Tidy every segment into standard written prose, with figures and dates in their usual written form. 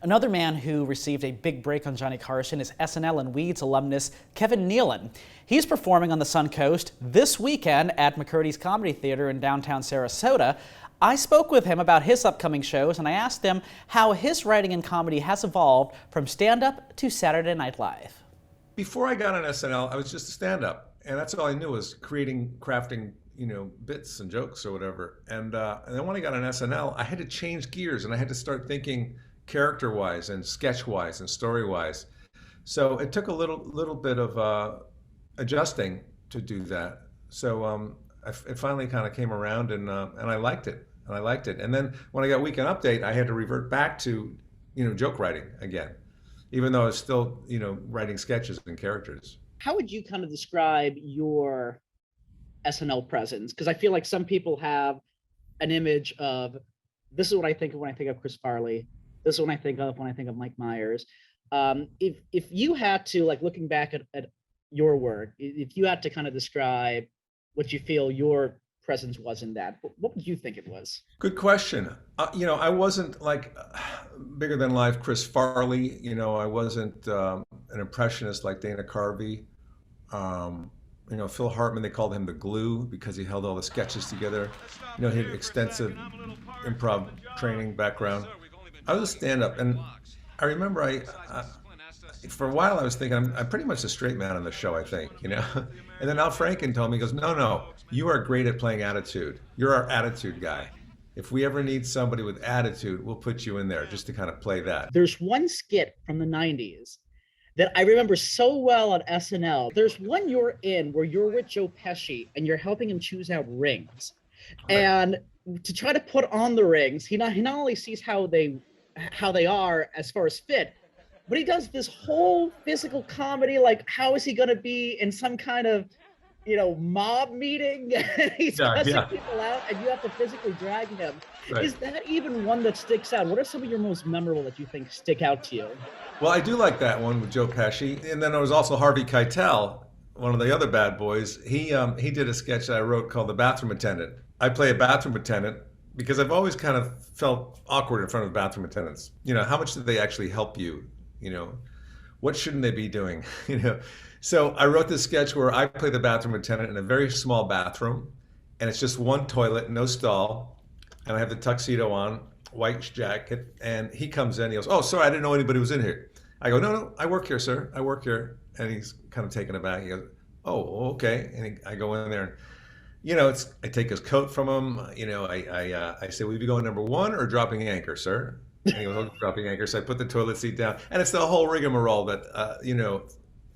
Another man who received a big break on Johnny Carson is SNL and Weeds alumnus Kevin Nealon. He's performing on the Suncoast this weekend at McCurdy's Comedy Theater in downtown Sarasota. I spoke with him about his upcoming shows, and I asked him how his writing in comedy has evolved from stand-up to Saturday Night Live. Before I got on SNL, I was just a stand-up, and that's all I knew was crafting, bits and jokes or whatever. And then when I got on SNL, I had to change gears, and I had to start thinking character-wise and sketch-wise and story-wise. So it took a little bit of adjusting to do that. So it finally kind of came around, and I liked it. And then when I got Weekend Update, I had to revert back to, joke writing again, even though I was still, writing sketches and characters. How would you kind of describe your SNL presence? Because I feel like some people have an image of, this is what I think of when I think of Chris Farley. This is what I think of when I think of Mike Myers. If you had to, like, looking back at your work, if you had to kind of describe what you feel your presence was in that, what would you think it was? Good question. I wasn't like bigger than life Chris Farley. I wasn't an impressionist like Dana Carvey. Phil Hartman, they called him the glue because he held all the sketches together. He had extensive improv training background. I was a stand-up, and I remember for a while I was thinking I'm pretty much a straight man on the show, I think, And then Al Franken told me, he goes, no, you are great at playing attitude. You're our attitude guy. If we ever need somebody with attitude, we'll put you in there just to kind of play that. There's one skit from the 90s that I remember so well on SNL. There's one you're in where you're with Joe Pesci and you're helping him choose out rings. Right. And to try to put on the rings, he not only sees how they are as far as fit, but he does this whole physical comedy, like how is he going to be in some kind of, mob meeting? He's cussing people out and you have to physically drag him. Right. Is that even one that sticks out? What are some of your most memorable that you think stick out to you? Well, I do like that one with Joe Pesci. And then there was also Harvey Keitel, one of the other bad boys. He did a sketch that I wrote called The Bathroom Attendant. I play a bathroom attendant because I've always kind of felt awkward in front of bathroom attendants. How much do they actually help you? What shouldn't they be doing? So I wrote this sketch where I play the bathroom attendant in a very small bathroom, and it's just one toilet, no stall, and I have the tuxedo on, white jacket, and he comes in, he goes, "Oh, sorry, I didn't know anybody was in here." I go, No, I work here, sir, I work here. And he's kind of taken aback. He goes, "Oh, okay." And I go in there, and I take his coat from him, I say, "Will you be going number one or dropping anchor, sir?" And he goes, "Oh, dropping anchor." So I put the toilet seat down, and it's the whole rigmarole that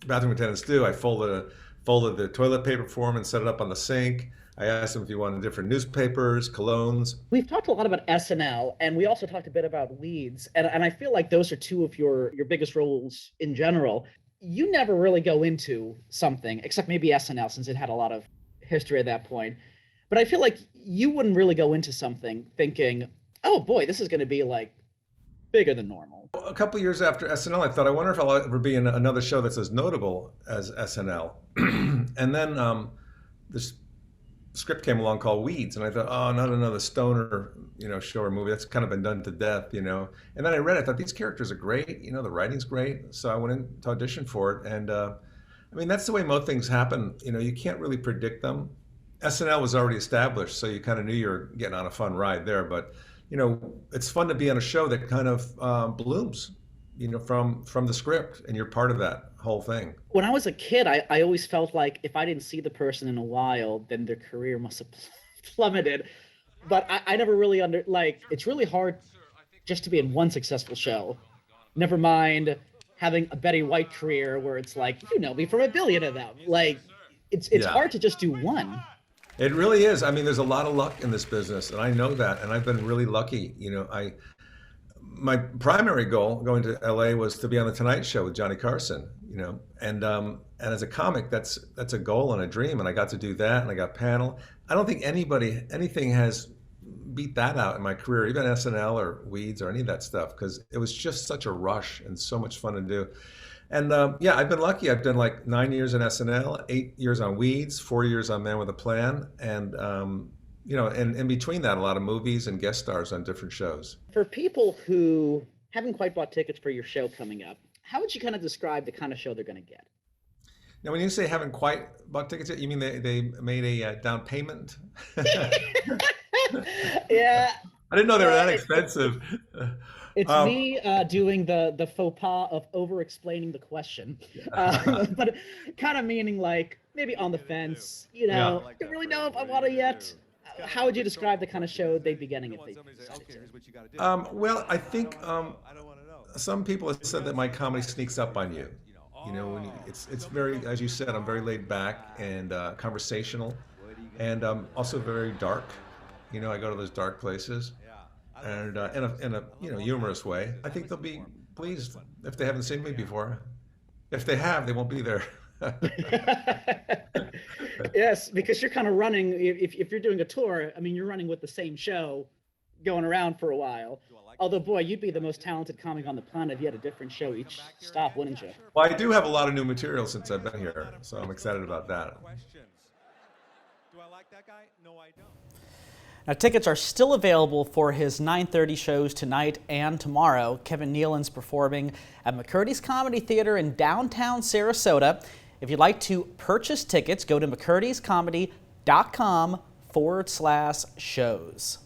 bathroom attendants do. I folded the toilet paper for him and set it up on the sink. I asked him if he wanted different newspapers, colognes. We've talked a lot about SNL, and we also talked a bit about Weeds, and I feel like those are two of your biggest roles in general. You never really go into something, except maybe SNL, since it had a lot of history at that point. But I feel like you wouldn't really go into something thinking, oh boy, this is going to be like bigger than normal. A couple of years after SNL, I thought, I wonder if I'll ever be in another show that's as notable as SNL. And then this script came along called Weeds, and I thought, oh, not another stoner, show or movie. That's kind of been done to death, And then I read it, I thought, these characters are great, the writing's great. So I went in to audition for it, and that's the way most things happen. You can't really predict them. SNL was already established, so you kind of knew you were getting on a fun ride there, but it's fun to be on a show that kind of blooms, from the script, and you're part of that whole thing. When I was a kid, I always felt like if I didn't see the person in a while, then their career must have plummeted. But I never really it's really hard just to be in one successful show. Never mind having a Betty White career where it's like, me from a billion of them. Like, it's hard to just do one. It really is. There's a lot of luck in this business, and I know that, and I've been really lucky. My primary goal going to LA was to be on the Tonight Show with Johnny Carson, and as a comic, that's a goal and a dream, and I got to do that, and I got panel. I don't think anything has beat that out in my career, even SNL or Weeds or any of that stuff, because it was just such a rush and so much fun to do. And I've been lucky. I've done like 9 years in SNL, 8 years on Weeds, 4 years on Man with a Plan, and and in between that, a lot of movies and guest stars on different shows. For people who haven't quite bought tickets for your show coming up. How would you kind of describe the kind of show they're going to get? Now, when you say haven't quite bought tickets yet, you mean they made a down payment? Yeah. I didn't know they were that expensive. It's me doing the faux pas of over-explaining the question, but kind of meaning like maybe on the fence. You know, don't really know if I want to yet. How would you describe the kind of show they'd be getting if they decided to? Well, I think some people have said that my comedy sneaks up on you. You know, when it's very, as you said, I'm very laid back and conversational, and also very dark. You know, I go to those dark places, and in a humorous way. I think they'll be pleased if they haven't seen me before. If they have, they won't be there. Yes, because you're kind of running. If you're doing a tour, I mean, you're running with the same show, going around for a while. Although, boy, you'd be the most talented comic on the planet if you had a different show each stop, wouldn't you? Well, I do have a lot of new material since I've been here, so I'm excited about that. Do I like that guy? No, I don't. Now, tickets are still available for his 9:30 shows tonight and tomorrow. Kevin Nealon's performing at McCurdy's Comedy Theater in downtown Sarasota. If you'd like to purchase tickets, go to mccurdyscomedy.com/shows.